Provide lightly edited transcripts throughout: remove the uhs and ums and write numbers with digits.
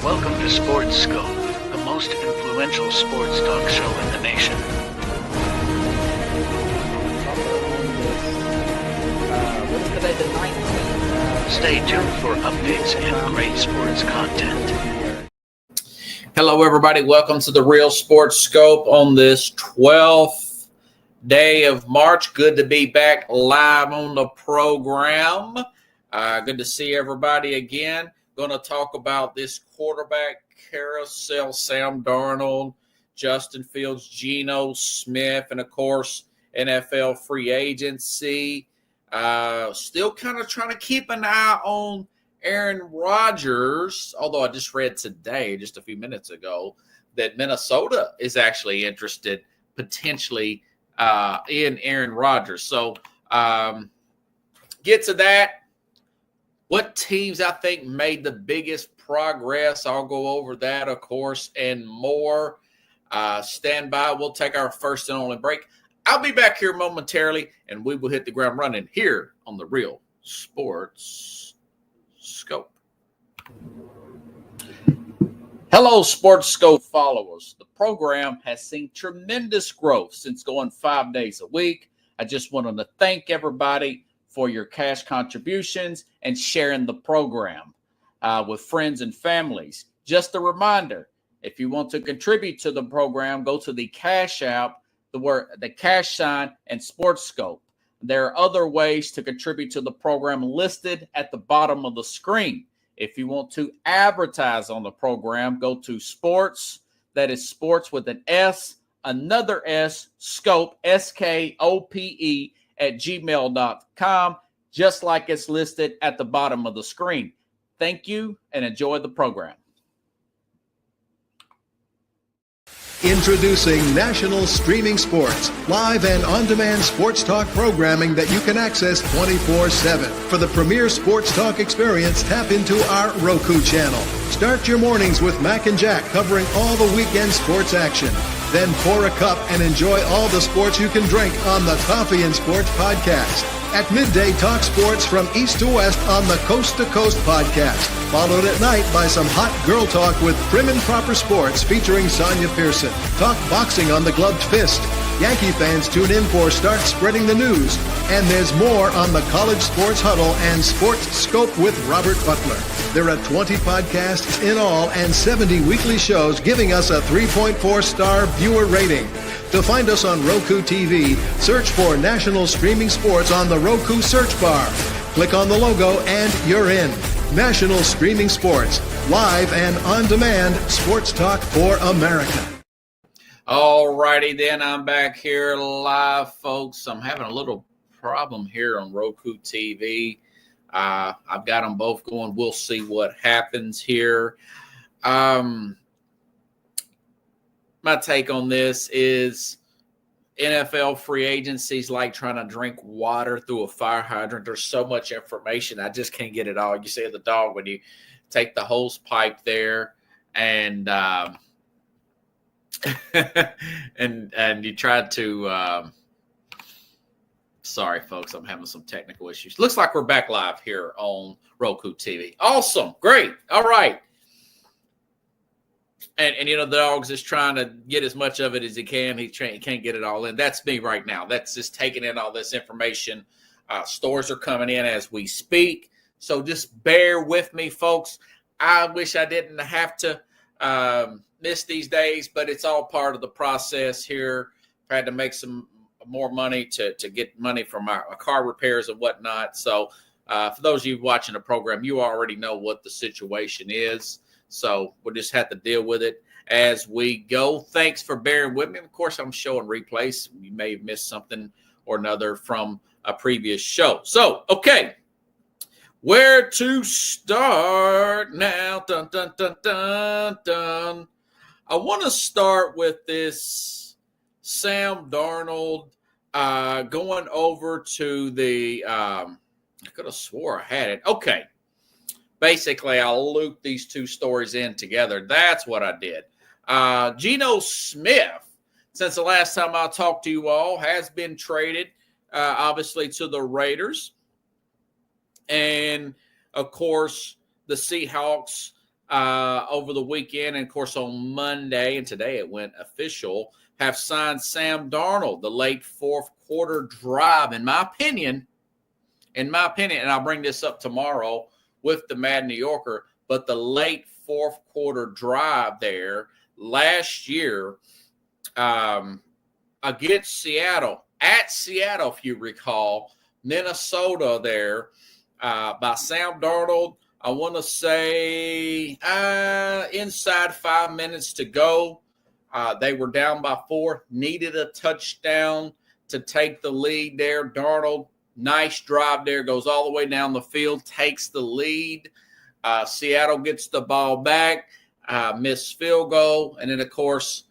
Welcome to Sports Scope, the most influential sports talk show in the nation. What's today, the 19th? Stay tuned for updates and great sports content. Hello, everybody. Welcome to the Real Sports Scope on this 12th day of March. Good to be back live on the program. Good to see everybody again. Going to talk about this quarterback carousel, Sam Darnold, Justin Fields, Geno Smith, and, of course, NFL free agency. Still kind of trying to keep an eye on Aaron Rodgers, although I just read today, just a few minutes ago, that Minnesota is actually interested potentially in Aaron Rodgers. So get to that. What teams I think made the biggest progress? I'll go over that, of course, and more. Stand by. We'll take our first and only break. I'll be back here momentarily, and we will hit the ground running here on the Real Sports Scope. Hello, Sports Scope followers. The program has seen tremendous growth since going 5 days a week. I just wanted to thank everybody for your cash contributions and sharing the program with friends and families. Just a reminder, if you want to contribute to the program, go to the Cash App, the cash sign, and Sports Scope. There are other ways to contribute to the program listed at the bottom of the screen. If you want to advertise on the program, go to Sports, that is Sports with an S, another S, Scope, SKOPE, at gmail.com, just like it's listed at the bottom of the screen. Thank you and enjoy the program. Introducing National Streaming Sports, live and on-demand sports talk programming that you can access 24/7. For the premier sports talk experience, tap into our Roku channel. Start your mornings with Mac and Jack covering all the weekend sports action. Then pour a cup and enjoy all the sports you can drink on the Coffee and Sports podcast. At midday, talk sports from east to west on the Coast to Coast podcast. Followed at night by some hot girl talk with Prim and Proper Sports featuring Sonia Pearson. Talk boxing on the Gloved Fist. Yankee fans tune in for Start Spreading the News. And there's more on the College Sports Huddle and Sports Scope with Robert Butler. There are 20 podcasts in all and 70 weekly shows giving us a 3.4-star viewer rating. To find us on Roku TV, search for National Streaming Sports on the Roku search bar. Click on the logo and you're in. National Streaming Sports, live and on-demand sports talk for America. All righty, then I'm back here live, folks. I'm having a little problem here on Roku TV. I've got them both going. We'll see what happens here. My take on this is NFL free agencies like trying to drink water through a fire hydrant. There's so much information. I just can't get it all. You see the dog when you take the hose pipe there and and you try to sorry, folks, I'm having some technical issues. Looks like we're back live here on Roku TV. Awesome. Great. All right. And you know, the dog's just trying to get as much of it as he can. He can't get it all in. That's me right now. That's just taking in all this information. Stores are coming in as we speak. So just bear with me, folks. I wish I didn't have to miss these days, but it's all part of the process here. I had to make some more money to get money from my car repairs and whatnot. So for those of you watching the program, you already know what the situation is. So we'll just have to deal with it as we go. Thanks for bearing with me. Of course, I'm showing replays. You may have missed something or another from a previous show. So, okay. Where to start now? Dun, dun, dun, dun, dun. I want to start with this Sam Darnold going over to the I could have swore I had it. Okay. Basically, I'll loop these two stories in together. That's what I did. Geno Smith, since the last time I talked to you all, has been traded, obviously, to the Raiders. And, of course, the Seahawks over the weekend, and of course on Monday, and today it went official, have signed Sam Darnold. The late fourth quarter drive, in my opinion, and I'll bring this up tomorrow with the Mad New Yorker, but the late fourth quarter drive there last year against Seattle, at Seattle, if you recall, Minnesota there, by Sam Darnold. I want to say inside 5 minutes to go. They were down by 4, needed a touchdown to take the lead there. Darnold, nice drive there, goes all the way down the field, takes the lead. Seattle gets the ball back, missed field goal, and then, of course,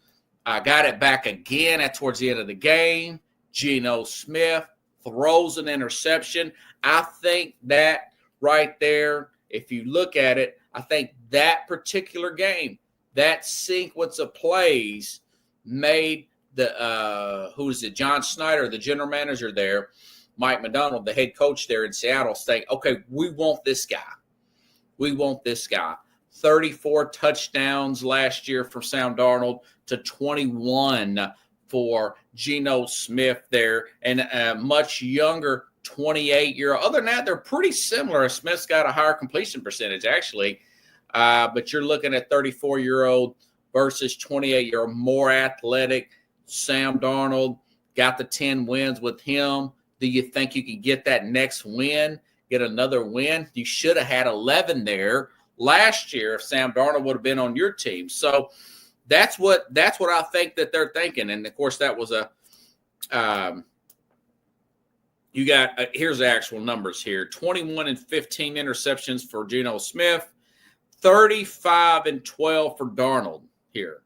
got it back again towards the end of the game. Geno Smith throws an interception. I think that right there, if you look at it, I think that particular game, that sequence of plays made John Snyder, the general manager there, Mike Macdonald, the head coach there in Seattle, think, okay, we want this guy. We want this guy. 34 touchdowns last year for Sam Darnold to 21 for Geno Smith there, and a much younger 28-year-old. Other than that, they're pretty similar. Smith's got a higher completion percentage, actually. But you're looking at 34-year-old versus 28-year-old, more athletic. Sam Darnold got the 10 wins with him. Do you think you can get that next win, get another win? You should have had 11 there last year if Sam Darnold would have been on your team. So that's what I think that they're thinking. And, of course, that was you got here's the actual numbers here. 21 and 15 interceptions for Geno Smith, 35 and 12 for Darnold here.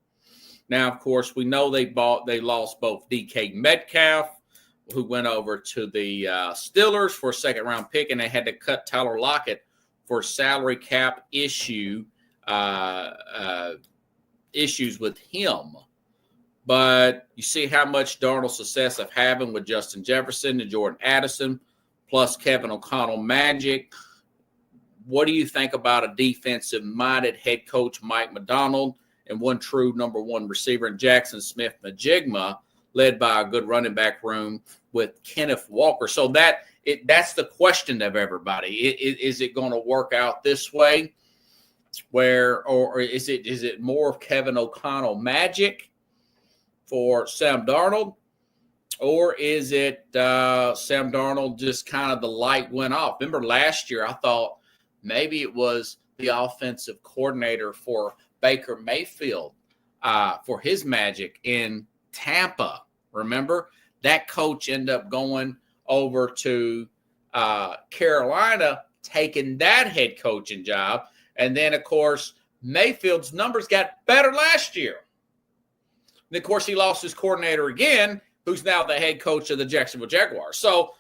Now, of course, we know they lost both DK Metcalf, who went over to the Steelers for a second-round pick, and they had to cut Tyler Lockett for salary cap issues with him. But you see how much Darnold's success of having with Justin Jefferson and Jordan Addison, plus Kevin O'Connell Magic. What do you think about a defensive-minded head coach, Mike Macdonald, and one true number one receiver in Jackson Smith-Njigba, led by a good running back room with Kenneth Walker? So that's the question of everybody. Is it going to work out this way, or is it more of Kevin O'Connell Magic for Sam Darnold, or is it Sam Darnold just kind of the light went off? Remember last year I thought maybe it was the offensive coordinator for Baker Mayfield for his magic in Tampa. Remember? That coach ended up going over to Carolina, taking that head coaching job. And then, of course, Mayfield's numbers got better last year. And, of course, he lost his coordinator again, who's now the head coach of the Jacksonville Jaguars. So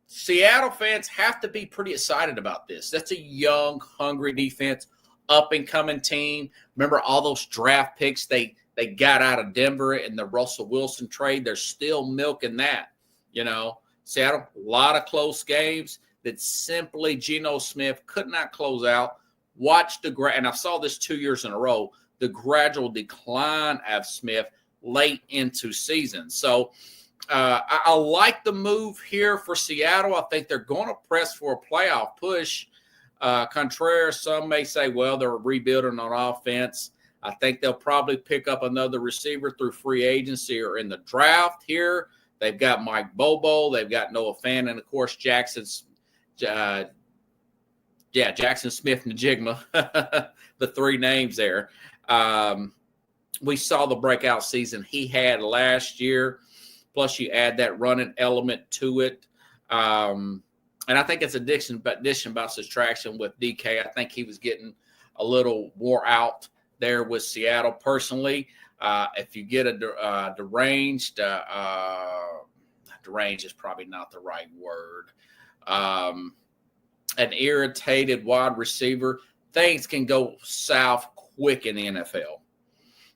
Seattle fans have to be pretty excited about this. That's a young, hungry defense, up-and-coming team. Remember all those draft picks they got out of Denver in the Russell Wilson trade? They're still milking that, Seattle, a lot of close games that simply Geno Smith could not close out. Watch and I saw this 2 years in a row, the gradual decline of Smith late into season. So I like the move here for Seattle. I think they're going to press for a playoff push. Contrary, some may say, well, they're rebuilding on offense. I think they'll probably pick up another receiver through free agency or in the draft here. They've got Mike Bobo. They've got Noah Fant. And, of course, Jackson Smith-Njigba, the three names there. We saw the breakout season he had last year. Plus, you add that running element to it. And I think it's addition by subtraction with DK. I think he was getting a little wore out there with Seattle. Personally, if you get a deranged is probably not the right word. An irritated wide receiver, things can go south quick in the NFL.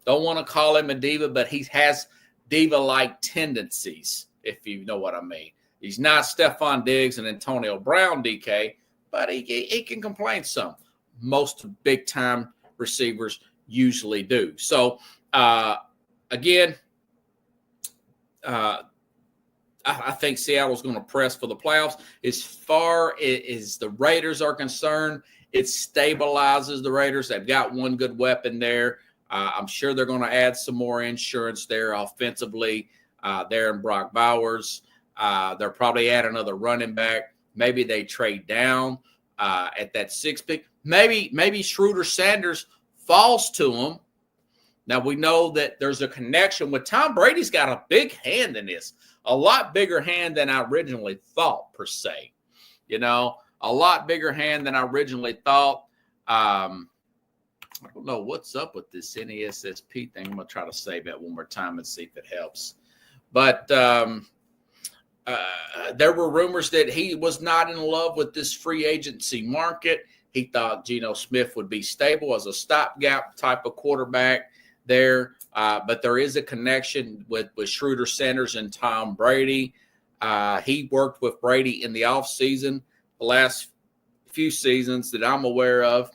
Don't want to call him a diva, but he has diva-like tendencies, if you know what I mean. He's not Stephon Diggs and Antonio Brown, DK, but he can complain some. most big-time receivers usually do. So, again, I think Seattle's going to press for the playoffs. As far as the Raiders are concerned, it stabilizes the Raiders. They've got one good weapon there. I'm sure they're going to add some more insurance there offensively. There in Brock Bowers. They'll probably add another running back. Maybe they trade down at that 6th pick. Maybe Schroeder Sanders falls to them. Now, we know that there's a connection with Tom Brady's got a big hand in this, a lot bigger hand than I originally thought, per se. A lot bigger hand than I originally thought. I don't know what's up with this NESSP thing. I'm going to try to save that one more time and see if it helps. But there were rumors that he was not in love with this free agency market. He thought Geno Smith would be stable as a stopgap type of quarterback there. But there is a connection with Schroeder Sanders and Tom Brady. He worked with Brady in the offseason the last few seasons that I'm aware of.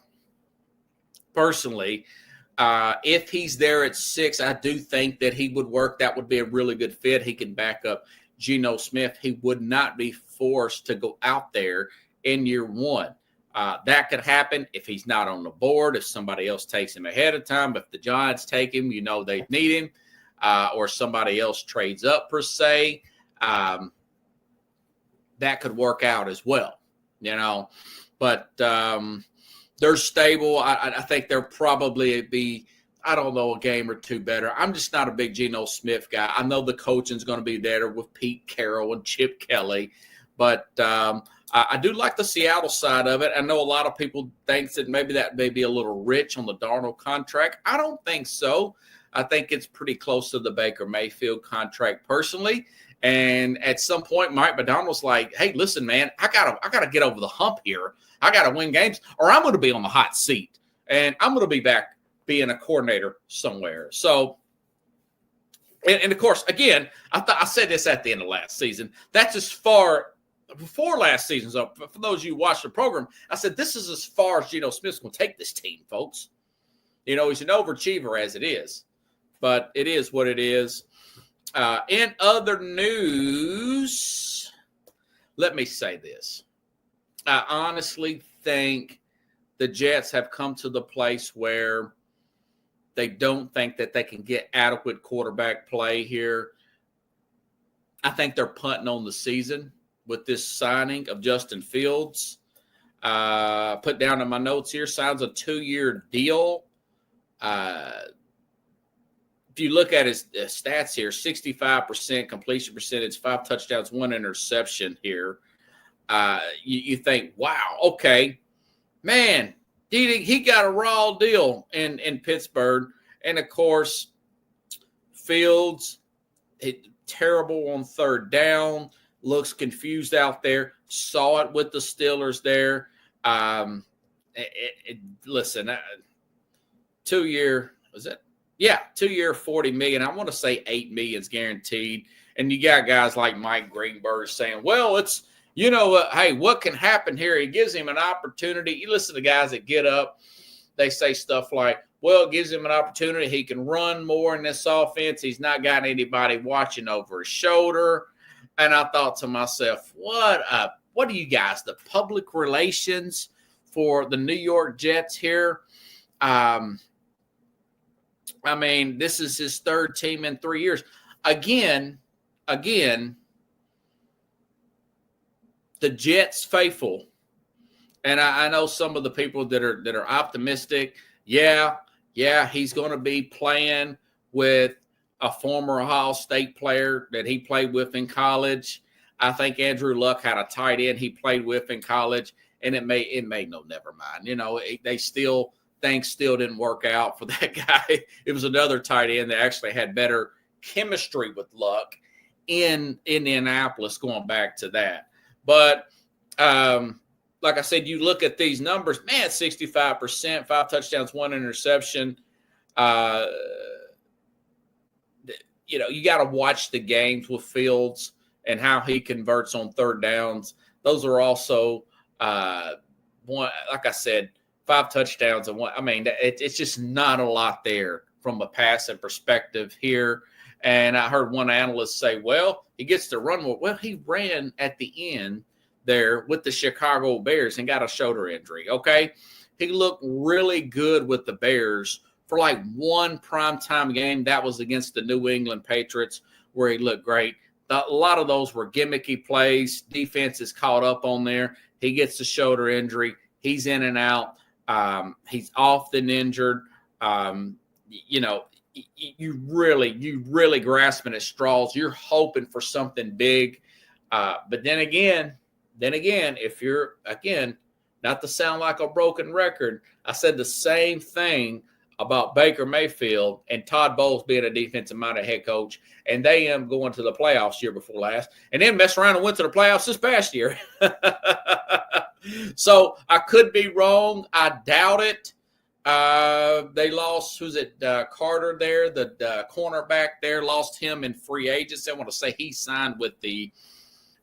Personally, if he's there at 6, I do think that he would work. That would be a really good fit. He can back up Geno Smith. He would not be forced to go out there in year 1. That could happen if he's not on the board, if somebody else takes him ahead of time. If the Giants take him, they need him, or somebody else trades up, per se. That could work out as well, But they're stable. I think they'll probably be, I don't know, a game or two better. I'm just not a big Geno Smith guy. I know the coaching's going to be there with Pete Carroll and Chip Kelly, but I do like the Seattle side of it. I know a lot of people think that maybe that may be a little rich on the Darnold contract. I don't think so. I think it's pretty close to the Baker Mayfield contract personally. And at some point, Mike McDonald's like, hey, listen, man, I gotta get over the hump here. I got to win games, or I'm going to be on the hot seat, and I'm going to be back being a coordinator somewhere. So, and of course, again, I said this at the end of last season. That's as far before last season. So for those of you who watched the program, I said this is as far as Geno Smith's going to take this team, folks. He's an overachiever as it is, but it is what it is. In other news, let me say this. I honestly think the Jets have come to the place where they don't think that they can get adequate quarterback play here. I think they're punting on the season with this signing of Justin Fields. Put down in my notes here, signs a 2-year deal. If you look at his stats here, 65% completion percentage, 5 touchdowns, 1 interception here. You think, wow, okay, man, he got a raw deal in Pittsburgh. And, of course, Fields, terrible on 3rd down, looks confused out there, saw it with the Steelers there. Listen, 2-year, was it? Yeah, 2-year, $40 million. I want to say $8 million is guaranteed. And you got guys like Mike Greenberg saying, well, it's, hey, what can happen here? He gives him an opportunity. You listen to guys that get up, they say stuff like, well, it gives him an opportunity. He can run more in this offense. He's not got anybody watching over his shoulder. And I thought to myself, what are you guys, the public relations for the New York Jets here? This is his 3rd team in 3 years. Again, the Jets faithful, and I know some of the people that are optimistic. Yeah, he's going to be playing with a former Ohio State player that he played with in college. I think Andrew Luck had a tight end he played with in college, and it made no, never mind. Things still didn't work out for that guy. It was another tight end that actually had better chemistry with Luck in Indianapolis, going back to that. But like I said, you look at these numbers, man, 65%, 5 touchdowns, 1 interception. You got to watch the games with Fields and how he converts on 3rd downs. Those are also, like I said, 5 touchdowns and one. I mean, it's just not a lot there from a passing perspective here. And I heard one analyst say, well, he gets to run more. Well, he ran at the end there with the Chicago Bears and got a shoulder injury, okay? He looked really good with the Bears for like one primetime game. That was against the New England Patriots where he looked great. A lot of those were gimmicky plays. Defense is caught up on there. He gets the shoulder injury. He's in and out. He's often injured. You really grasping at straws. You're hoping for something big. But then again, if you're, again, not to sound like a broken record, I said the same thing about Baker Mayfield and Todd Bowles being a defensive-minded head coach, and they am going to the playoffs year before last, and then messed around and went to the playoffs this past year. So I could be wrong. I doubt it. They lost, Carter there, the cornerback there, lost him in free agency. I want to say he signed with the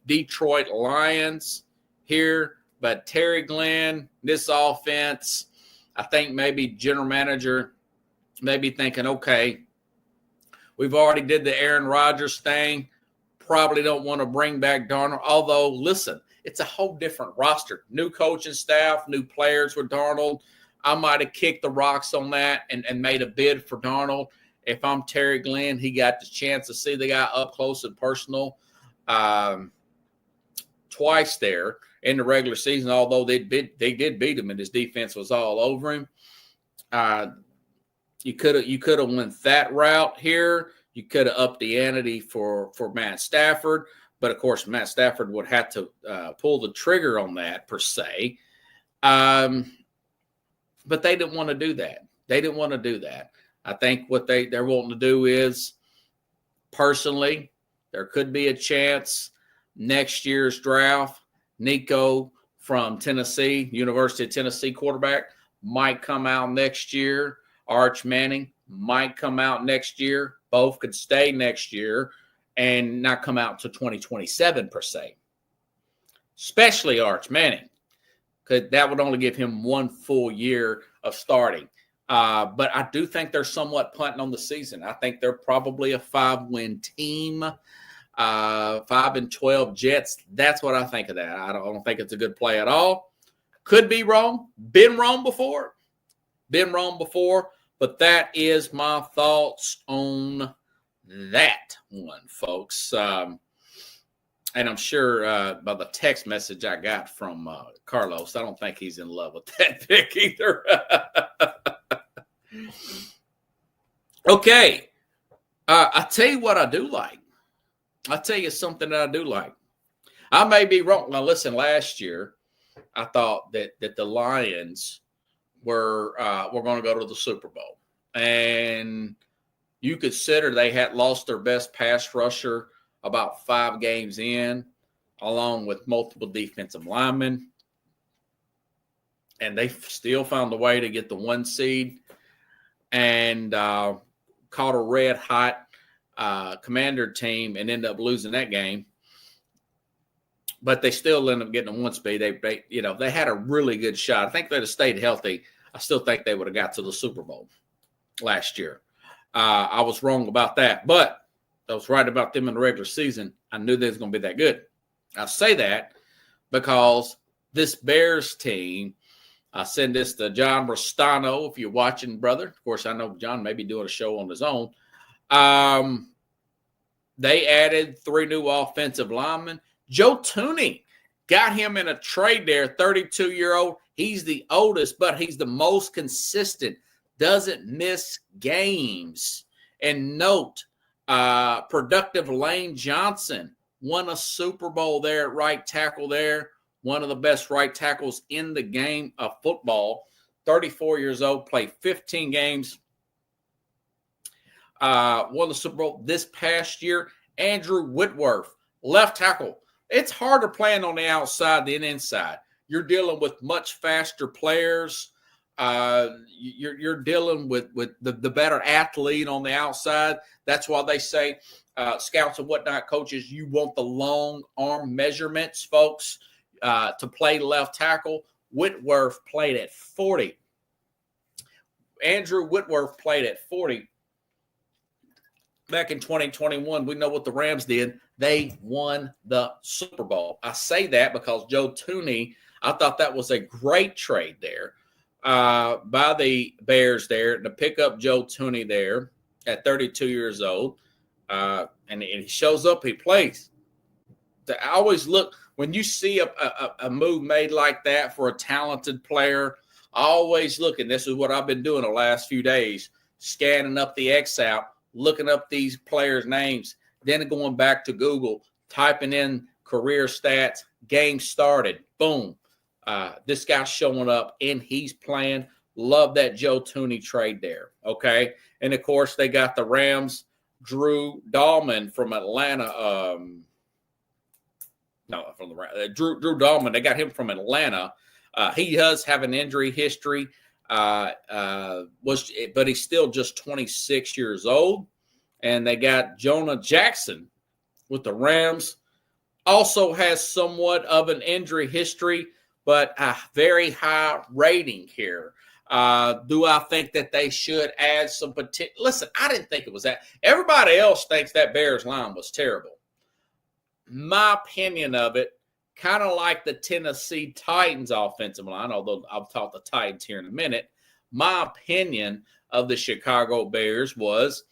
Detroit Lions here. But Terry Glenn, this offense, I think maybe general manager maybe thinking, okay, we've already did the Aaron Rodgers thing. Probably don't want to bring back Darnold. Although, listen, it's a whole different roster. New coaching staff, new players with Darnold. I might have kicked the rocks on that and made a bid for Darnold. If I'm Terry Glenn, he got the chance to see the guy up close and personal twice there in the regular season, although they did beat him and his defense was all over him. You could have went that route here. You could have upped the ante for Matt Stafford, but of course Matt Stafford would have to pull the trigger on that per se. But they didn't want to do that. I think what they're wanting to do is, personally, there could be a chance next year's draft, Nico from Tennessee, University of Tennessee quarterback, might come out next year. Arch Manning might come out next year. Both could stay next year and not come out until 2027 per se, especially Arch Manning, because that would only give him 1 full year of starting. But I do think they're somewhat punting on the season. I think they're probably a 5-win team. 5-12 Jets. That's what I think of that. I don't think it's a good play at all. Could be wrong. Been wrong before. But that is my thoughts on that one, folks. And I'm sure by the text message I got from Carlos, I don't think he's in love with that pick either. Okay. I'll tell you what I do like. I'll tell you something that I do like. I may be wrong. Now, listen, last year, I thought that the Lions were going to go to the Super Bowl. And you consider they had lost their best pass rusher about 5 games in, along with multiple defensive linemen. And they still found a way to get the 1 seed and caught a red-hot Commander team and end up losing that game. But they still end up getting a 1 seed. They had a really good shot. I think if they'd have stayed healthy, I still think they would have got to the Super Bowl last year. I was wrong about that, but I was right about them in the regular season. I knew they was going to be that good. I say that because this Bears team, I send this to John Rostano, if you're watching, brother. Of course, I know John may be doing a show on his own. They added 3 new offensive linemen. Joe Thuney got him in a trade there, 32-year-old. He's the oldest, but he's the most consistent. Doesn't miss games. And note, productive Lane Johnson won a Super Bowl there at right tackle there. One of the best right tackles in the game of football. 34 years old, played 15 games. Won the Super Bowl this past year. Andrew Whitworth, left tackle. It's harder playing on the outside than inside. You're dealing with much faster players. You're dealing with the better athlete on the outside. That's why they say, scouts and whatnot, coaches, you want the long arm measurements, folks, to play left tackle. Whitworth played at 40. Andrew Whitworth played at 40 back in 2021. We know what the Rams did. They won the Super Bowl. I say that because Joe Thuney, I thought that was a great trade there by the Bears there to pick up Joe Thuney there at 32 years old. And he shows up, he plays. I always look, when you see a move made like that for a talented player, I always look, and this is what I've been doing the last few days, scanning up the X out, looking up these players' names, then going back to Google, typing in career stats, game started, boom. This guy's showing up, and he's playing. Love that Joe Thuney trade there, okay? And, of course, they got the Rams, Drew Dahlman from Atlanta. Drew Dahlman, they got him from Atlanta. He does have an injury history, but he's still just 26 years old. And they got Jonah Jackson with the Rams. Also has somewhat of an injury history, but a very high rating here. Do I think that they should add some potential? Listen, I didn't think it was that. Everybody else thinks that Bears line was terrible. My opinion of it, kind of like the Tennessee Titans offensive line, although I'll talk the Titans here in a minute. My opinion of the Chicago Bears was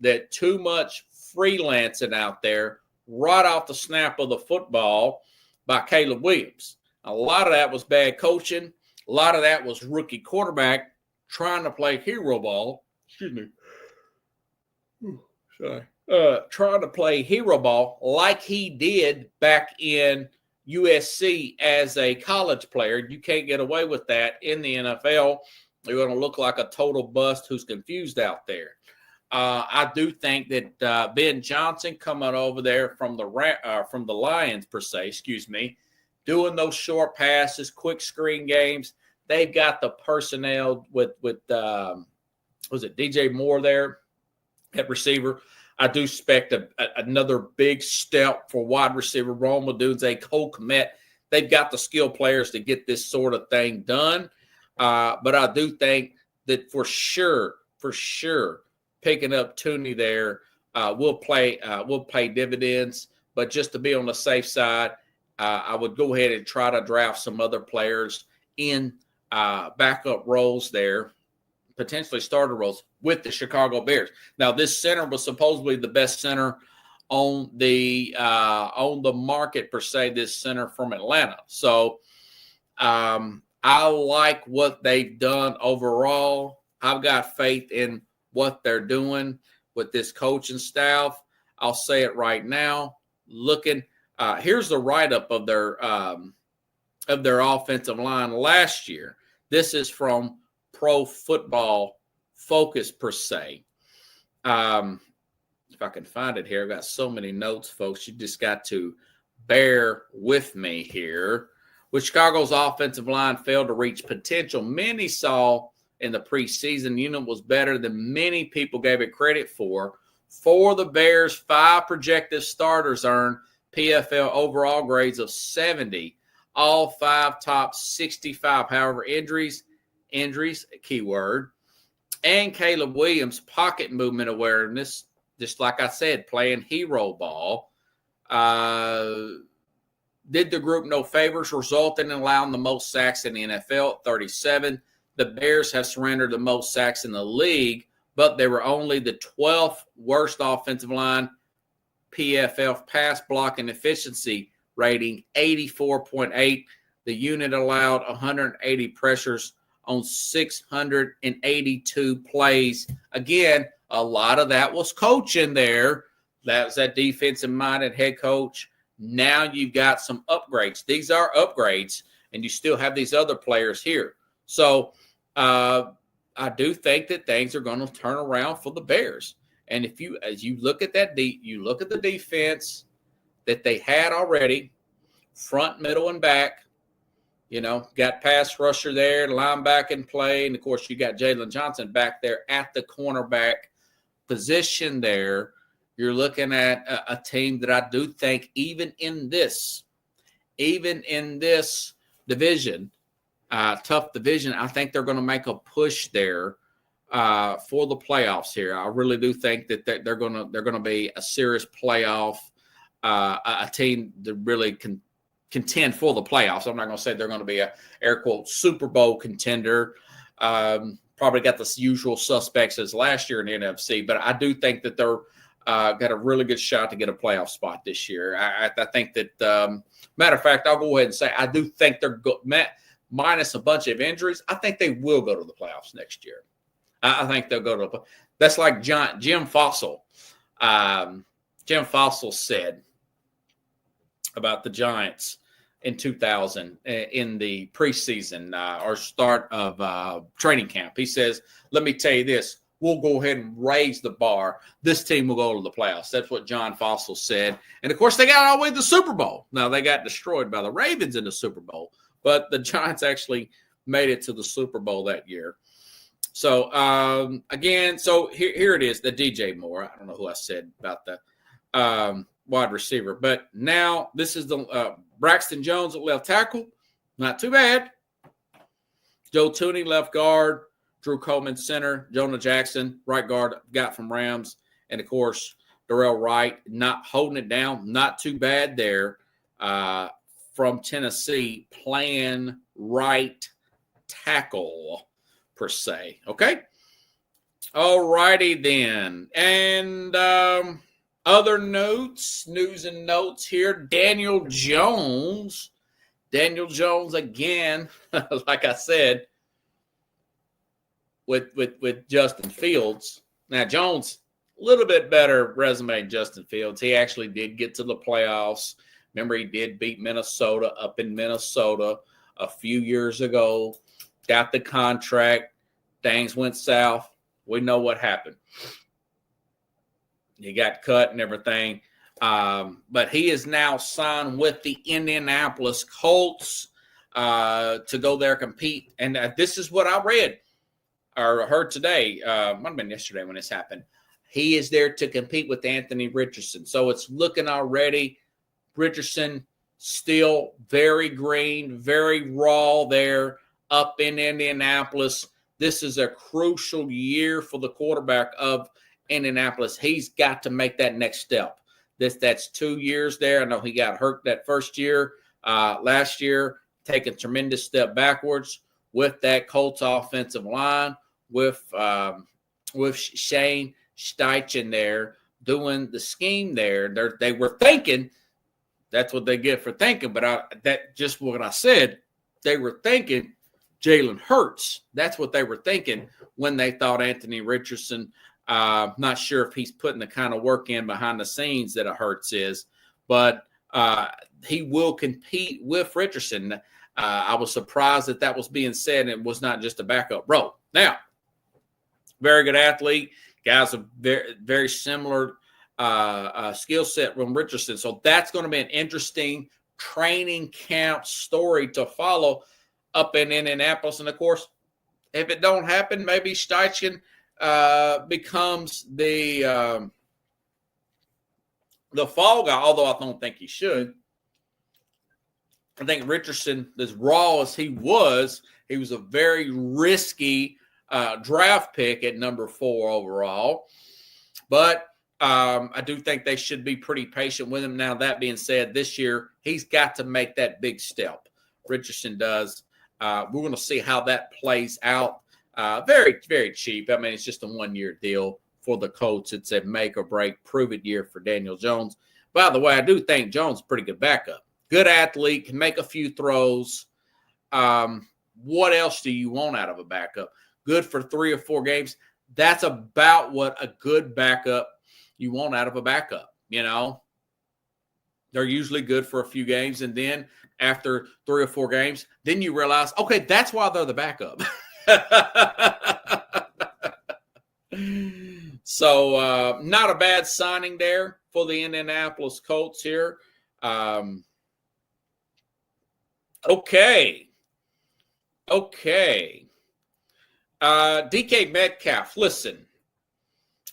that too much freelancing out there right off the snap of the football by Caleb Williams. A lot of that was bad coaching. A lot of that was rookie quarterback trying to play hero ball. Excuse me. Sorry. Trying to play hero ball like he did back in USC as a college player. You can't get away with that in the NFL. You're going to look like a total bust who's confused out there. I do think that Ben Johnson coming over there from the Lions per se, doing those short passes, quick screen games. They've got the personnel with was it DJ Moore there at receiver. I do expect another big step for wide receiver. Rome Odunze, Cole Kmet. They've got the skill players to get this sort of thing done. But I do think that for sure, picking up Thuney there will pay dividends. But just to be on the safe side, I would go ahead and try to draft some other players in backup roles there, potentially starter roles with the Chicago Bears. Now, this center was supposedly the best center on the market per se. This center from Atlanta. So I like what they've done overall. I've got faith in what they're doing with this coaching staff. I'll say it right now. Here's the write-up of their offensive line last year. This is from Pro Football Focus per se. If I can find it here, I've got so many notes, folks. You just got to bear with me here. With Chicago's offensive line failed to reach potential many saw in the preseason, unit was better than many people gave it credit for. For the Bears, 5 projected starters earned PFL overall grades of 70. All 5 top 65. However, injuries, keyword, and Caleb Williams' pocket movement awareness, just like I said, playing hero ball, did the group no favors, resulting in allowing the most sacks in the NFL at 37. The Bears have surrendered the most sacks in the league, but they were only the 12th worst offensive line PFF pass blocking efficiency rating, 84.8. The unit allowed 180 pressures on 682 plays. Again, a lot of that was coaching there. That was that defensive-minded head coach. Now you've got some upgrades. These are upgrades, and you still have these other players here. So I do think that things are going to turn around for the Bears. And as you look at that, you look at the defense that they had already, front, middle, and back. Got pass rusher there, linebacker in play, and of course you got Jalen Johnson back there at the cornerback position there. You're looking at a team that I do think even in this division, tough division. I think they're going to make a push there for the playoffs here. I really do think that they're going to be a serious playoff, a team that really can contend for the playoffs. I'm not going to say they're going to be a air quote Super Bowl contender. Probably got the usual suspects as last year in the NFC, but I do think that they're got a really good shot to get a playoff spot this year. I think that, matter of fact, I'll go ahead and say I do think they're minus a bunch of injuries. I think they will go to the playoffs next year. I think they'll go to the. That's like Jim Fossil. Jim Fossil said about the Giants in 2000 in the preseason or start of training camp. He says, let me tell you this, we'll go ahead and raise the bar. This team will go to the playoffs. That's what John Fossil said. And, of course, they got all the way to the Super Bowl. Now, they got destroyed by the Ravens in the Super Bowl, but the Giants actually made it to the Super Bowl that year. So, again, so here it is, the DJ Moore. I don't know who I said about the wide receiver. But now this is the Braxton Jones at left tackle. Not too bad. Joe Thuney, left guard. Drew Coleman, center. Jonah Jackson, right guard, got from Rams. And, of course, Darrell Wright, not holding it down. Not too bad there from Tennessee, playing right tackle, per se. Okay? All righty then. And other notes, news and notes here. Daniel Jones again, like I said, with Justin Fields. Now, Jones, a little bit better resume than Justin Fields. He actually did get to the playoffs. Remember, he did beat Minnesota up in Minnesota a few years ago. Got the contract. Things went south. We know what happened. He got cut and everything. But he is now signed with the Indianapolis Colts to go there compete. And this is what I read or heard today. Might have been yesterday when this happened. He is there to compete with Anthony Richardson. So it's looking already. Richardson still very green, very raw there up in Indianapolis. This is a crucial year for the quarterback of Indianapolis. He's got to make that next step. That's 2 years there. I know he got hurt that first year. Last year, taking a tremendous step backwards with that Colts offensive line, with Shane Steichen there doing the scheme there. They were thinking, that's what they get for thinking, but that just what I said, they were thinking Jalen Hurts. That's what they were thinking when they thought Anthony Richardson. Not sure if he's putting the kind of work in behind the scenes that a Hurts is, but he will compete with Richardson. I was surprised that was being said, and it was not just a backup role. Now, very good athlete. Guys are very, very similar skill set from Richardson. So that's going to be an interesting training camp story to follow up in Indianapolis. And, of course, if it don't happen, maybe Steichen becomes the fall guy, although I don't think he should. I think Richardson, as raw as he was a very risky draft pick at number 4 overall. But I do think they should be pretty patient with him. Now, that being said, this year he's got to make that big step. Richardson does. We're going to see how that plays out. Very, very cheap. I mean, it's just a 1-year deal for the Colts. It's a make or break, prove it year for Daniel Jones. By the way, I do think Jones is a pretty good backup. Good athlete, can make a few throws. What else do you want out of a backup? Good for 3 or 4 games. That's about what a good backup you want out of a backup. You know, they're usually good for a few games. And then after 3 or 4 games, then you realize, okay, that's why they're the backup. So not a bad signing there for the Indianapolis Colts here. Okay. DK Metcalf, listen,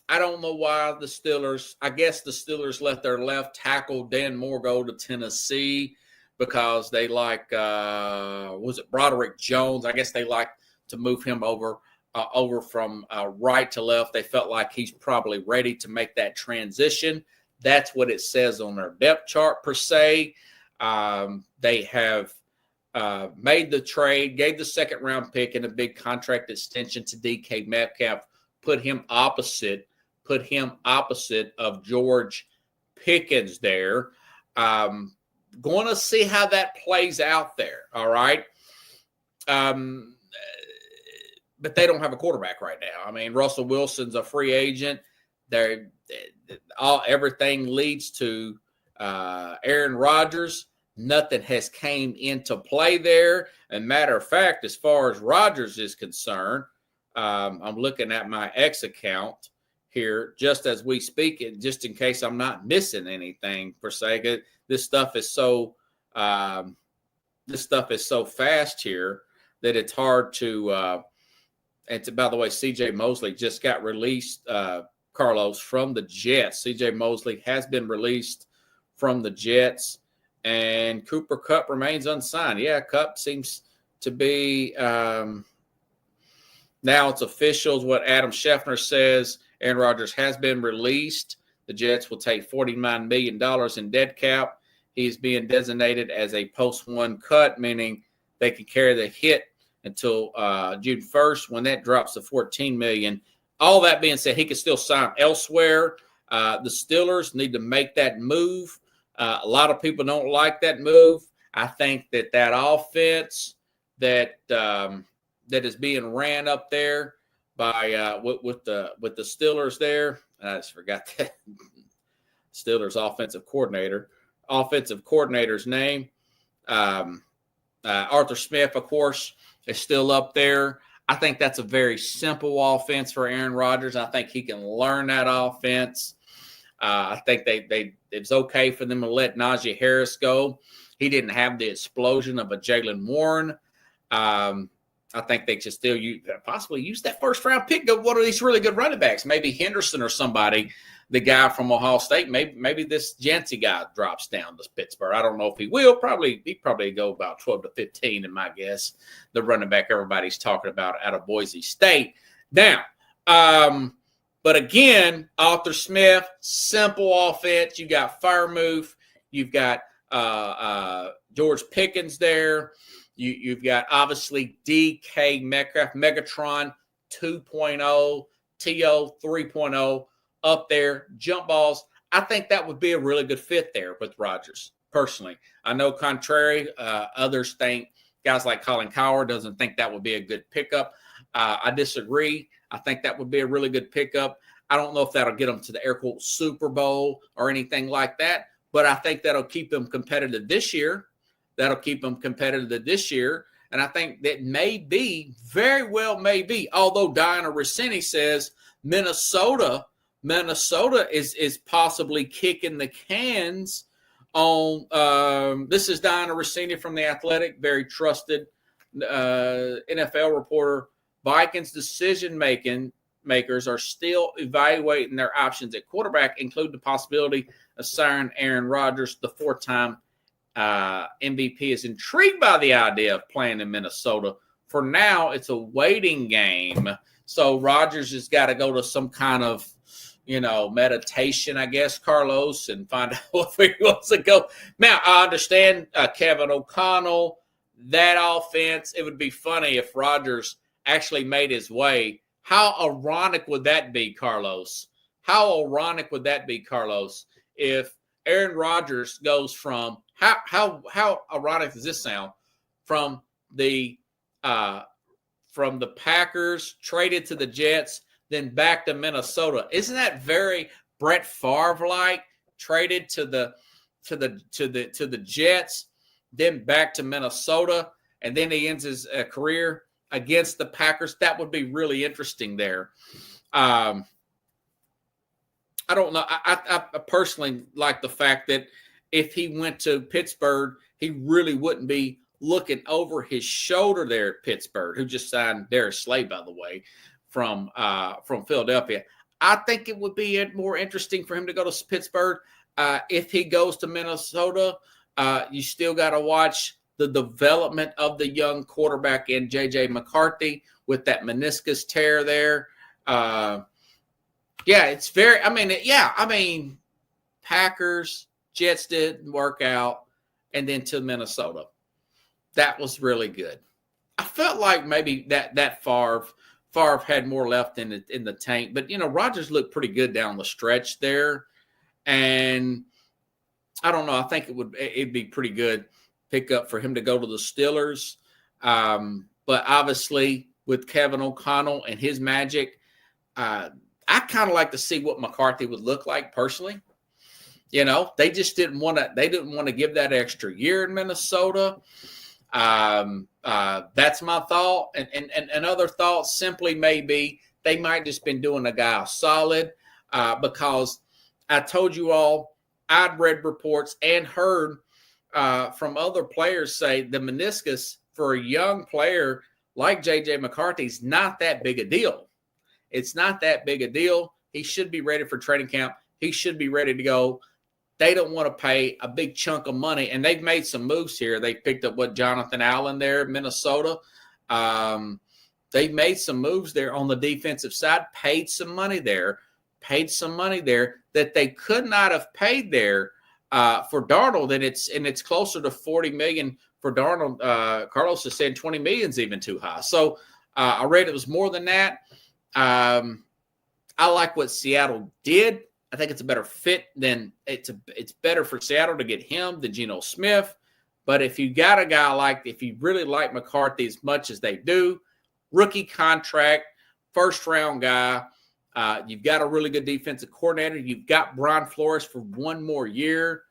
I don't know why the Steelers, I guess the Steelers let their left tackle Dan Moore go to Tennessee, because they like, was it Broderick Jones? I guess they like to move him over from right to left. They felt like he's probably ready to make that transition. That's what it says on their depth chart per se. They have made the trade, gave the second-round pick and a big contract extension to DK Metcalf, put him opposite of George Pickens there. Going to see how that plays out there, all right? But they don't have a quarterback right now. I mean, Russell Wilson's a free agent. Everything leads to Aaron Rodgers. Nothing has came into play there. And matter of fact, as far as Rodgers is concerned, I'm looking at my X account here just as we speak, just in case I'm not missing anything per se. This stuff is so fast here that it's hard to. By the way, C.J. Mosley just got released, Carlos, from the Jets. C.J. Mosley has been released from the Jets, and Cooper Kupp remains unsigned. Yeah, Kupp seems to be now it's official, is what Adam Schefter says. Aaron Rodgers has been released. The Jets will take $49 million in dead cap. He's being designated as a post-1 cut, meaning they can carry the hit until June 1st when that drops to $14 million. All that being said, he can still sign elsewhere. The Steelers need to make that move. A lot of people don't like that move. I think that offense that is being ran up there by with the Steelers there. I just forgot that Steelers offensive coordinator's name. Arthur Smith, of course, is still up there. I think that's a very simple offense for Aaron Rodgers. I think he can learn that offense. I think it's okay for them to let Najee Harris go. He didn't have the explosion of a Jaylen Warren. I think they should still possibly use that first-round pick of one of these really good running backs, maybe Henderson or somebody, the guy from Ohio State. Maybe this Yancey guy drops down to Pittsburgh. I don't know if he will. He probably go about 12 to 15 in my guess, the running back everybody's talking about out of Boise State. Now, but again, Arthur Smith, simple offense. You got Freiermuth. You've got George Pickens there. You've got, obviously, DK Metcalf, Megatron 2.0, T.O. 3.0 up there, jump balls. I think that would be a really good fit there with Rodgers, personally. I know contrary, others think, guys like Colin Cowherd doesn't think that would be a good pickup. I disagree. I think that would be a really good pickup. I don't know if that'll get them to the air quote Super Bowl or anything like that, but I think that'll keep them competitive this year. And I think that very well may be, although Diana Rossini says Minnesota is possibly kicking the cans on. This is Diana Rossini from The Athletic, very trusted NFL reporter. Vikings decision makers are still evaluating their options at quarterback, including the possibility of signing Aaron Rodgers, the four-time MVP is intrigued by the idea of playing in Minnesota. For now, it's a waiting game. So Rodgers has got to go to some kind of, meditation, I guess, Carlos, and find out if he wants to go. Now, I understand Kevin O'Connell, that offense. It would be funny if Rodgers actually made his way. How ironic would that be, Carlos? If Aaron Rodgers goes from how ironic does this sound? From the Packers, traded to the Jets, then back to Minnesota. Isn't that very Brett Favre-like? Traded to the Jets, then back to Minnesota, and then he ends his career against the Packers. That would be really interesting there. I don't know. I personally like the fact that if he went to Pittsburgh, he really wouldn't be looking over his shoulder there at Pittsburgh, who just signed Darius Slay, by the way, from Philadelphia. I think it would be more interesting for him to go to Pittsburgh. If he goes to Minnesota, You still got to watch the development of the young quarterback in J.J. McCarthy with that meniscus tear there. It's very – Packers, Jets didn't work out, and then to Minnesota. That was really good. I felt like maybe that Favre had more left in the tank, but Rodgers looked pretty good down the stretch there, and I don't know. I think it'd be pretty good pickup for him to go to the Steelers, but obviously with Kevin O'Connell and his magic, I kind of like to see what McCarthy would look like personally. They just didn't want to give that extra year in Minnesota. That's my thought. And other thoughts simply maybe they might just been doing a guy solid, because I told you all, I'd read reports and heard from other players say the meniscus for a young player like J.J. McCarthy is not that big a deal. It's not that big a deal. He should be ready for training camp. He should be ready to go. They don't want to pay a big chunk of money, and they've made some moves here. They picked up Jonathan Allen there, Minnesota. They've made some moves there on the defensive side, paid some money there that they could not have paid there for Darnold, and it's closer to $40 million for Darnold. Carlos has said $20 million is even too high. So I read it was more than that. I like what Seattle did. I think it's a better fit than it's better for Seattle to get him than Geno Smith. But if you got a guy if you really like McCarthy as much as they do, rookie contract, first round guy, you've got a really good defensive coordinator. You've got Brian Flores for one more year.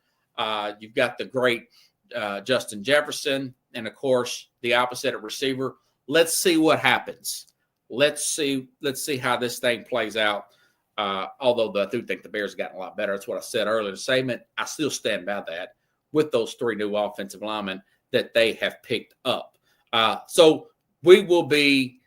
You've got the great Justin Jefferson, and of course the opposite at receiver. Let's see what happens. Let's see how this thing plays out. Although I do think the Bears have gotten a lot better. That's what I said earlier in the segment. I still stand by that with those three new offensive linemen that they have picked up. So we will be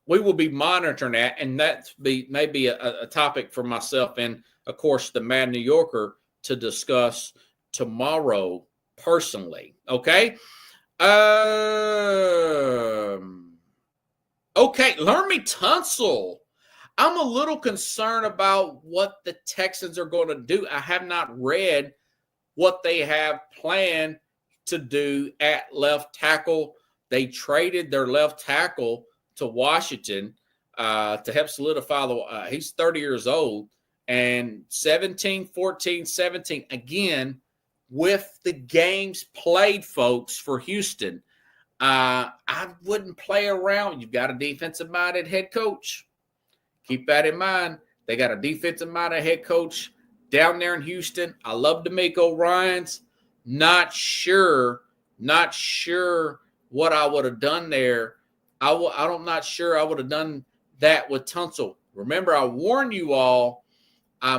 monitoring that, and that's maybe a topic for myself and, of course, the Mad New Yorker to discuss tomorrow personally. Okay. Laremy Tunsil. I'm a little concerned about what the Texans are going to do. I have not read what they have planned to do at left tackle. They traded their left tackle to Washington to help solidify he's 30 years old, and 17, 14, 17, again, with the games played, folks, for Houston. I wouldn't play around. You've got a defensive-minded head coach. Keep that in mind. They got a defensive-minded head coach down there in Houston. I love DeMeco Ryans. Not sure what I would have done there. I'm not sure I would have done that with Tunsil. Remember, I warned you all. I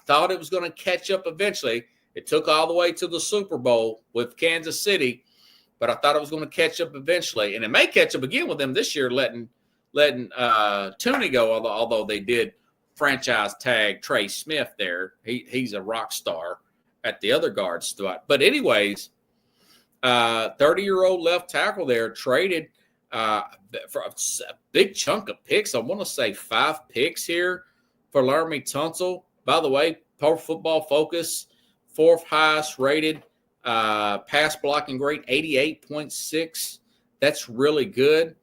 thought it was going to catch up eventually. It took all the way to the Super Bowl with Kansas City, but I thought it was going to catch up eventually. And it may catch up again with them this year, letting Tooney go, although they did franchise tag Trey Smith there. He's a rock star at the other guard spot. But anyways, 30-year-old left tackle there traded for a big chunk of picks. I want to say 5 picks here for Laremy Tunsil. By the way, Pro Football Focus, 4th highest rated pass blocking grade, 88.6. That's really good.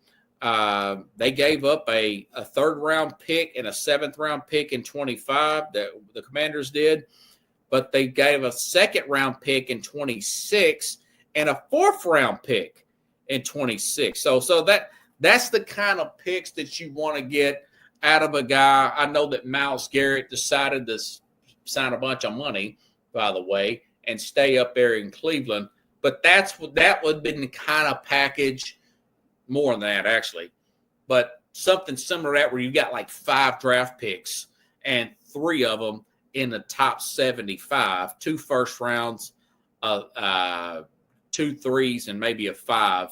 They gave up a 3rd-round pick and a 7th-round pick in 25. The Commanders did, but they gave a 2nd-round pick in 26 and a 4th-round pick in 26. So that's the kind of picks that you want to get out of a guy. I know that Myles Garrett decided to sign a bunch of money, by the way, and stay up there in Cleveland, but that would have been the kind of package. More than that, actually. But something similar to that where you got like 5 draft picks and 3 of them in the top 75, 2 first rounds, 2 threes, and maybe a 5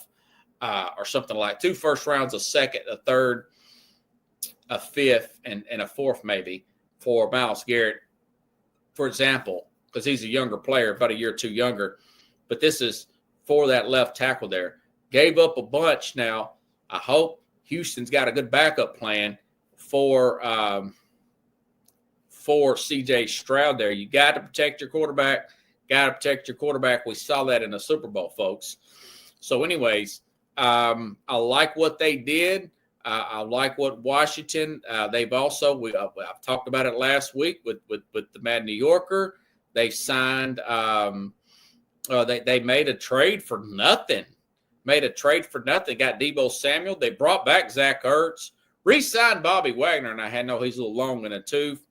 or something like 2 first rounds, a 2nd, a 3rd, a 5th, and a 4th maybe for Myles Garrett, for example. because he's a younger player, about a year or two younger. But this is for that left tackle there. Gave up a bunch. Now, I hope Houston's got a good backup plan for C.J. Stroud there. You got to protect your quarterback. Got to protect your quarterback. We saw that in the Super Bowl, folks. So, anyways, I like what they did. I like what Washington. They've also. I've talked about it last week with the Mad New Yorker. They signed. They made a trade for nothing. Got Deebo Samuel. They brought back Zach Ertz. Re-signed Bobby Wagner, and I know he's a little long in the tooth.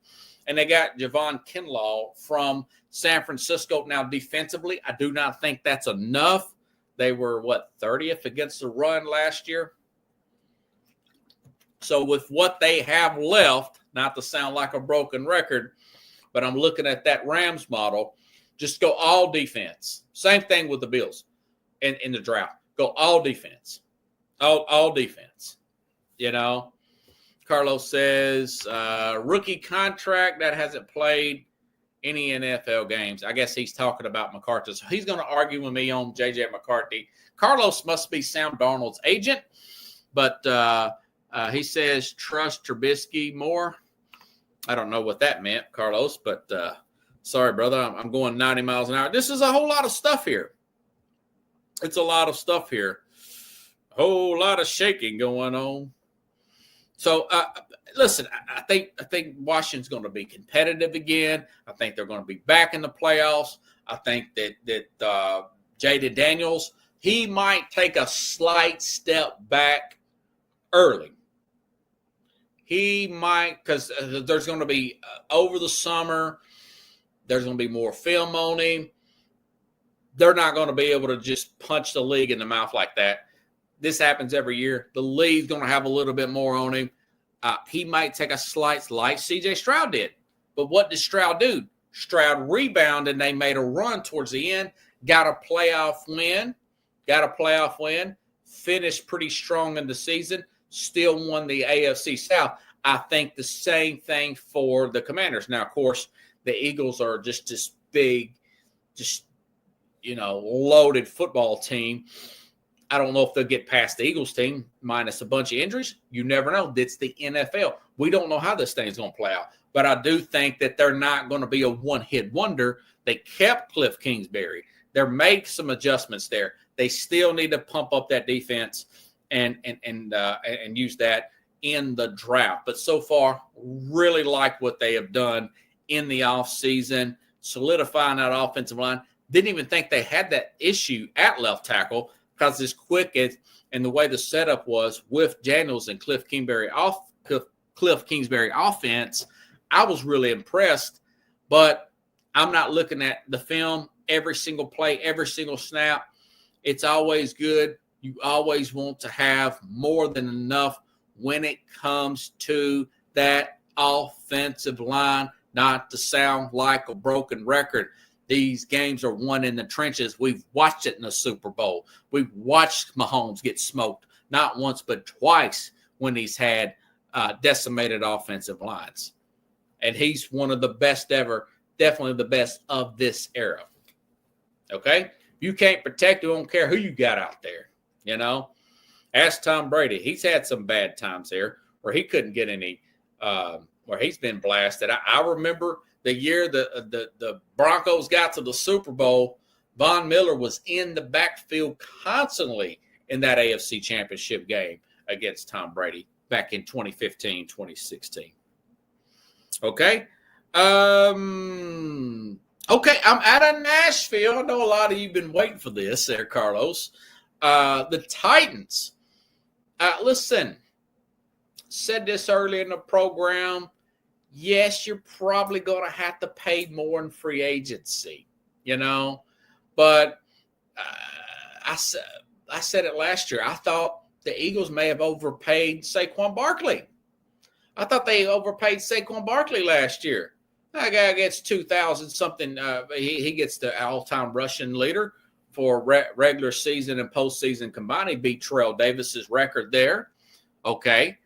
And they got Javon Kinlaw from San Francisco. Now, defensively, I do not think that's enough. They were, 30th against the run last year? So with what they have left, not to sound like a broken record, but I'm looking at that Rams model, just go all defense. Same thing with the Bills in the draft. Go all defense. All defense. You know? Carlos says, rookie contract that hasn't played any NFL games. I guess he's talking about McCarthy. So he's going to argue with me on J.J. McCarthy. Carlos must be Sam Darnold's agent, but he says trust Trubisky more. I don't know what that meant, Carlos, but sorry, brother. I'm going 90 miles an hour. This is a whole lot of stuff here. It's a lot of stuff here. A whole lot of shaking going on. So, listen, I think Washington's going to be competitive again. I think they're going to be back in the playoffs. I think that Jaden Daniels, he might take a slight step back early. He might, because there's going to be, over the summer, there's going to be more film on him. They're not going to be able to just punch the league in the mouth like that. This happens every year. The league's going to have a little bit more on him. He might take a slight, like C.J. Stroud did. But what did Stroud do? Stroud rebounded, and they made a run towards the end. Got a playoff win. Finished pretty strong in the season. Still won the AFC South. I think the same thing for the Commanders. Now, of course, the Eagles are just this big, loaded football team. I don't know if they'll get past the Eagles team minus a bunch of injuries. You never know. It's the NFL. We don't know how this thing's going to play out. But I do think that they're not going to be a one-hit wonder. They kept Cliff Kingsbury. They made some adjustments there. They still need to pump up that defense and use that in the draft. But so far, really like what they have done in the offseason, solidifying that offensive line. Didn't even think they had that issue at left tackle, because as quick as and the way the setup was with Daniels and Cliff Kingsbury offense, I was really impressed. But I'm not looking at the film every single play, every single snap. It's always good. You always want to have more than enough when it comes to that offensive line, not to sound like a broken record. These games are won in the trenches. We've watched it in the Super Bowl. We've watched Mahomes get smoked, not once but twice when he's had decimated offensive lines. And he's one of the best ever, definitely the best of this era. Okay? You can't protect, you don't care who you got out there, Ask Tom Brady. He's had some bad times there where he couldn't get any, where he's been blasted. I remember the year the Broncos got to the Super Bowl, Von Miller was in the backfield constantly in that AFC Championship game against Tom Brady back in 2015, 2016. Okay. Okay, I'm out of Nashville. I know a lot of you have been waiting for this there, Carlos. The Titans. Listen, said this earlier in the program. Yes, you're probably going to have to pay more in free agency, But I said it last year. I thought the Eagles may have overpaid Saquon Barkley. I thought they overpaid Saquon Barkley last year. That guy gets 2,000 something. He gets the all-time rushing leader for regular season and postseason combined. He beat Terrell Davis's record there. Okay.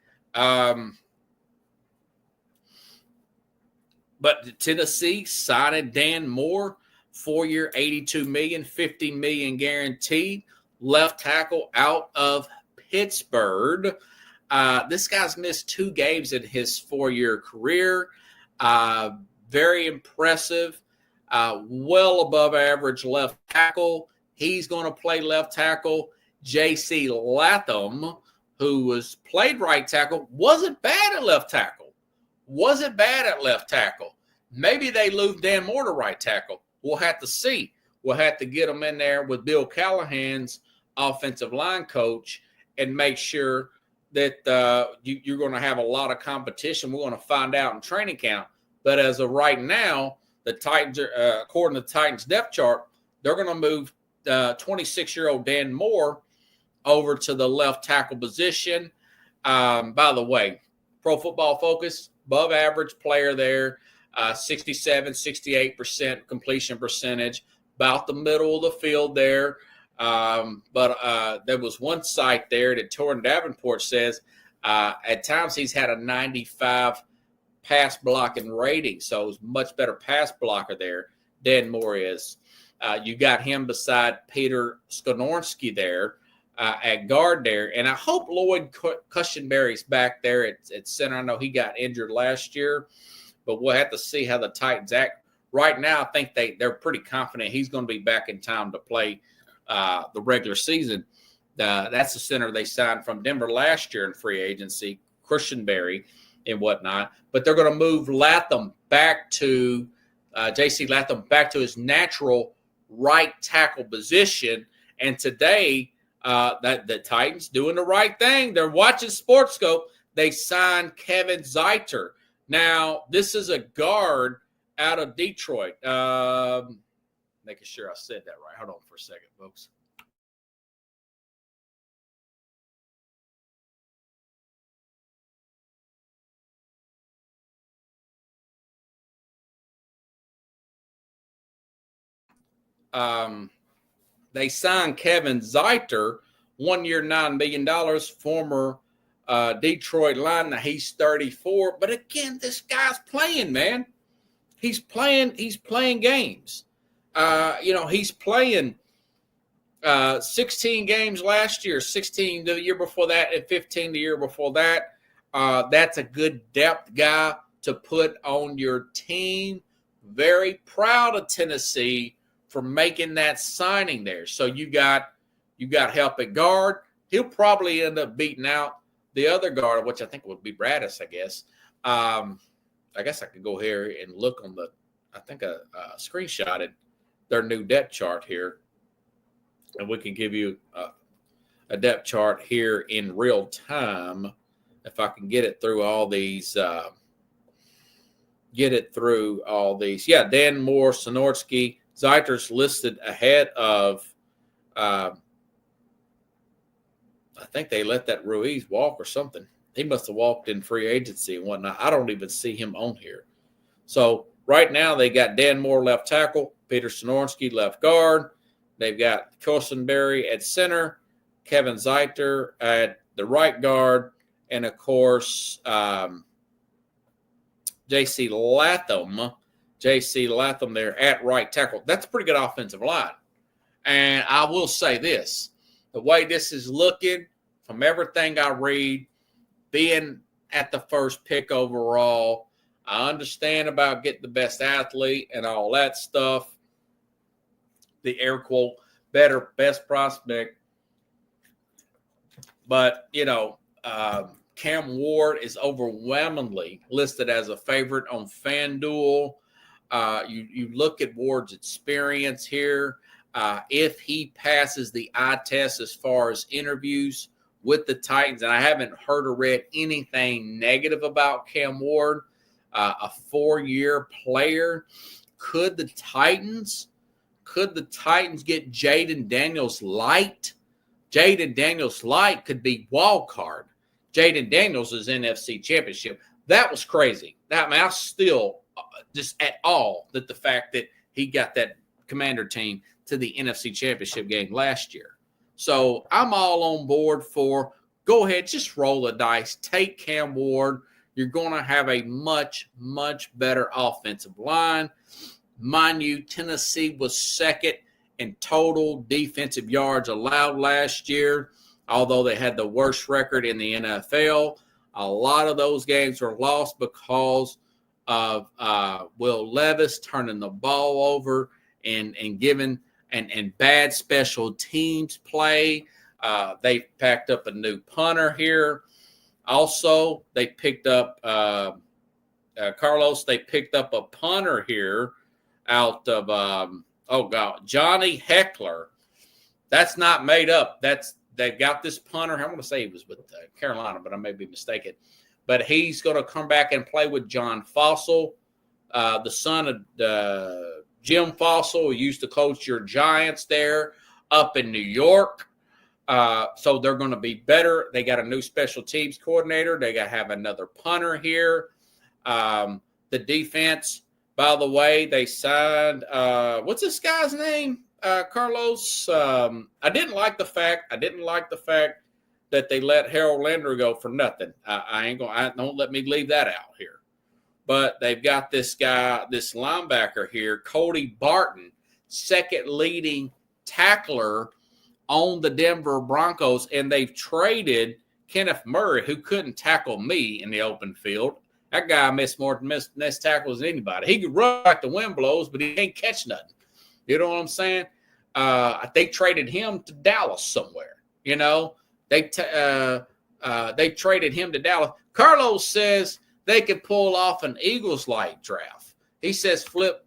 But Tennessee signed Dan Moore, 4-year, $82 million, $50 million guaranteed, left tackle out of Pittsburgh. This guy's missed 2 games in his 4-year career. Very impressive. Well above average left tackle. He's going to play left tackle. J.C. Latham, who was played right tackle, wasn't bad at left tackle. Maybe they move Dan Moore to right tackle. We'll have to see. We'll have to get him in there with Bill Callahan's offensive line coach and make sure that you're going to have a lot of competition. We're going to find out in training camp. But as of right now, the Titans, according to the Titans depth chart, they're going to move 26-year-old Dan Moore over to the left tackle position. By the way, Pro Football Focus, above average player there, 67, 68% completion percentage, about the middle of the field there. But there was one site there that Torrin Davenport says at times he's had a 95 pass blocking rating, so he's much better pass blocker there. Dan Moore is. You got him beside Peter Skonorski there at guard there, and I hope Lloyd Cushenberry's back there at center. I know he got injured last year, but we'll have to see how the Titans act. Right now, I think they're pretty confident he's going to be back in time to play the regular season. That's the center they signed from Denver last year in free agency, Cushenberry and whatnot. But they're going to move Latham back to J.C. Latham back to his natural right tackle position. And today, that the Titans doing the right thing. They're watching SportsScope. They signed Kevin Zeiter. Now, this is a guard out of Detroit. Making sure I said that right. Hold on for a second, folks. They signed Kevin Zeiter, 1 year, $9 million, former Detroit lineman. He's 34. But again, this guy's playing, man. He's playing games. He's playing 16 games last year, 16 the year before that, and 15 the year before that. That's a good depth guy to put on your team. Very proud of Tennessee for making that signing there. So you got help at guard. He'll probably end up beating out the other guard, which I think would be Bradis, I guess. I guess I could go here and look on I screenshotted their new depth chart here. And we can give you a depth chart here in real time. If I can get it through all these. Yeah, Dan Moore, Sonorski, Zeiter's listed ahead of, I think they let that Ruiz walk or something. He must have walked in free agency and whatnot. I don't even see him on here. So right now they got Dan Moore left tackle, Peter Sonorski left guard. They've got Cushenberry at center, Kevin Zeiter at the right guard, and of course J.C. Latham there at right tackle. That's a pretty good offensive line. And I will say this, the way this is looking, from everything I read, being at the first pick overall, I understand about getting the best athlete and all that stuff, the air quote, best prospect. But, Cam Ward is overwhelmingly listed as a favorite on FanDuel. You look at Ward's experience here. If he passes the eye test as far as interviews with the Titans, and I haven't heard or read anything negative about Cam Ward, a 4-year player, could the Titans get Jaden Daniels light? Jaden Daniels light could be wild card. Jaden Daniels is NFC Championship. That was crazy. I still just at all that the fact that he got that Commander team to the NFC Championship game last year. So I'm all on board for go ahead, just roll the dice, take Cam Ward, you're going to have a much, much better offensive line. Mind you, Tennessee was second in total defensive yards allowed last year, although they had the worst record in the NFL. A lot of those games were lost because of Will Levis turning the ball over and giving and bad special teams play. They packed up a new punter here. Also, they picked up Carlos. They picked up a punter here out of Johnny Heckler. That's not made up. They've got this punter. I'm going to say he was with Carolina, but I may be mistaken. But he's going to come back and play with John Fossil, the son of Jim Fossil, who used to coach your Giants there up in New York. So they're going to be better. They got a new special teams coordinator. They got to have another punter here. The defense, by the way, they signed what's this guy's name? Carlos. I didn't like the fact that they let Harold Landry go for nothing. Don't let me leave that out here. But they've got this guy, this linebacker here, Cody Barton, second leading tackler on the Denver Broncos, and they've traded Kenneth Murray, who couldn't tackle me in the open field. That guy missed more missed tackles than anybody. He could run like the wind blows, but he ain't catch nothing. You know what I'm saying? They traded him to Dallas somewhere. You know, they traded him to Dallas. Carlos says they could pull off an Eagles-like draft. He says flip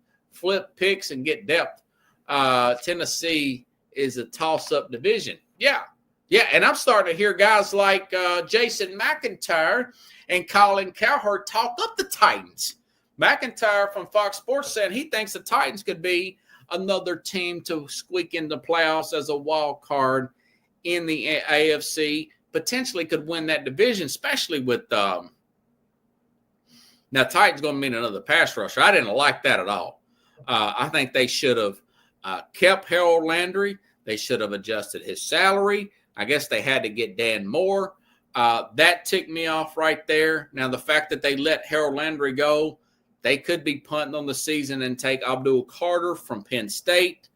picks and get depth. Tennessee is a toss-up division. Yeah, and I'm starting to hear guys like Jason McIntyre and Colin Cowherd talk up the Titans. McIntyre from Fox Sports said he thinks the Titans could be another team to squeak into playoffs as a wild card in the AFC. Potentially could win that division, especially with now Titans going to mean another pass rusher. I didn't like that at all. I think they should have kept Harold Landry. They should have adjusted his salary. I guess they had to get Dan Moore. That ticked me off right there. Now, the fact that they let Harold Landry go, they could be punting on the season and take Abdul Carter from Penn State.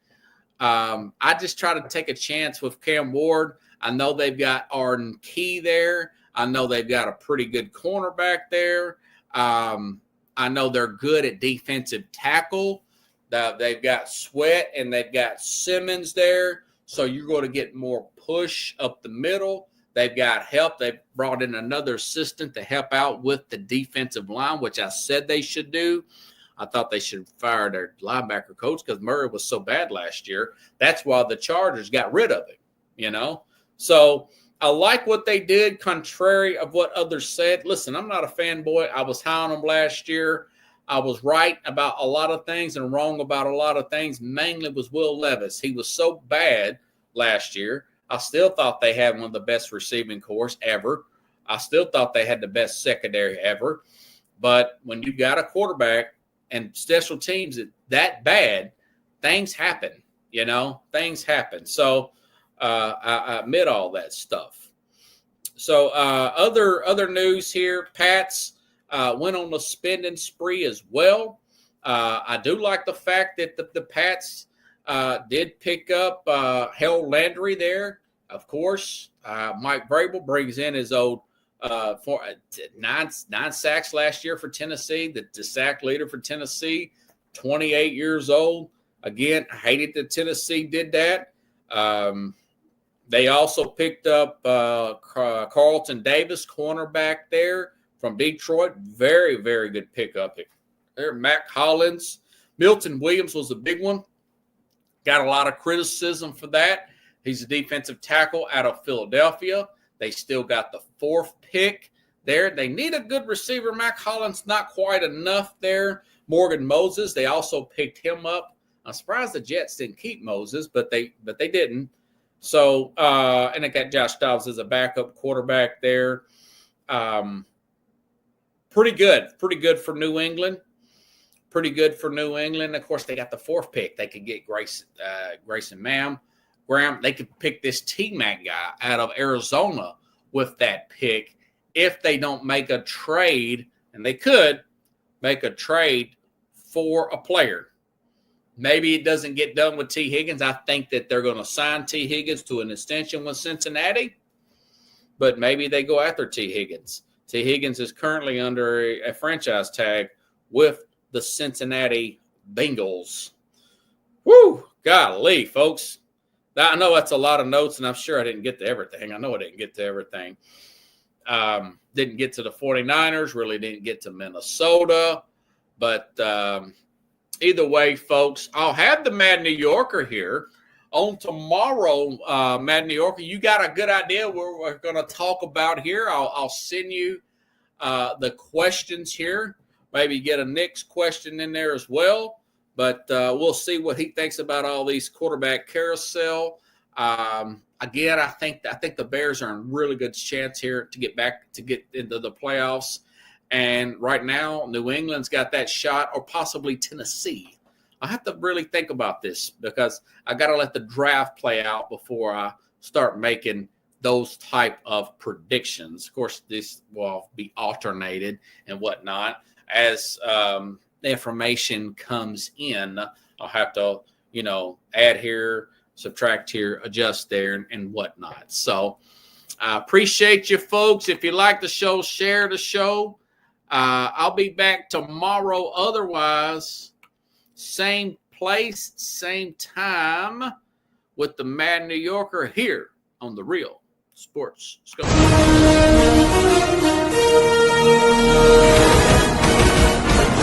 I just try to take a chance with Cam Ward. I know they've got Arden Key there. I know they've got a pretty good cornerback there. I know they're good at defensive tackle. They've got Sweat and they've got Simmons there. So you're going to get more push up the middle. They've got help. They've brought in another assistant to help out with the defensive line, which I said they should do. I thought they should fire their linebacker coach because Murray was so bad last year. That's why the Chargers got rid of him, you know. So I like what they did, contrary of what others said. Listen, I'm not a fanboy. I was high on them last year. I was right about a lot of things and wrong about a lot of things. Mainly was Will Levis. He was so bad last year. I still thought they had one of the best receiving corps ever. I still thought they had the best secondary ever. But when you got a quarterback and special teams that bad, things happen, you know, things happen. So I admit all that stuff. So other news here, Pats went on a spending spree as well. I do like the fact that the Pats did pick up Harold Landry there. Of course, Mike Vrabel brings in his old nine sacks last year for Tennessee, the sack leader for Tennessee, 28 years old. Again, I hated that Tennessee did that. They also picked up Carlton Davis, cornerback there from Detroit. Very, very good pickup there. Mac Hollins. Milton Williams was a big one. Got a lot of criticism for that. He's a defensive tackle out of Philadelphia. They still got the 4th pick there. They need a good receiver. Mac Hollins, not quite enough there. Morgan Moses, they also picked him up. I'm surprised the Jets didn't keep Moses, but they didn't. So, and they got Josh Dobbs as a backup quarterback there. Pretty good for New England. Of course, they got the 4th pick. They could get Grayson Graham. They could pick this T-Mac guy out of Arizona with that pick if they don't make a trade, and they could make a trade for a player. Maybe it doesn't get done with T. Higgins. I think that they're going to sign T. Higgins to an extension with Cincinnati, but maybe they go after T. Higgins. T. Higgins is currently under a franchise tag with the Cincinnati Bengals. Woo! Golly, folks. I know that's a lot of notes, and I'm sure I didn't get to everything. I know I didn't get to everything. Didn't get to the 49ers, really didn't get to Minnesota. But either way, folks, I'll have the Mad New Yorker here on tomorrow. Mad New Yorker, you got a good idea what we're going to talk about here. I'll send you the questions here. Maybe get a Nick's question in there as well. But we'll see what he thinks about all these quarterback carousel. Again, I think the Bears are in really good chance here to get into the playoffs. And right now, New England's got that shot, or possibly Tennessee. I have to really think about this because I got to let the draft play out before I start making those type of predictions. Of course, this will be alternated and whatnot as the information comes in. I'll have to, add here, subtract here, adjust there, and whatnot. So I appreciate you, folks. If you like the show, share the show. I'll be back tomorrow. Otherwise, same place, same time with the Mad New Yorker here on the Real Sports Scope.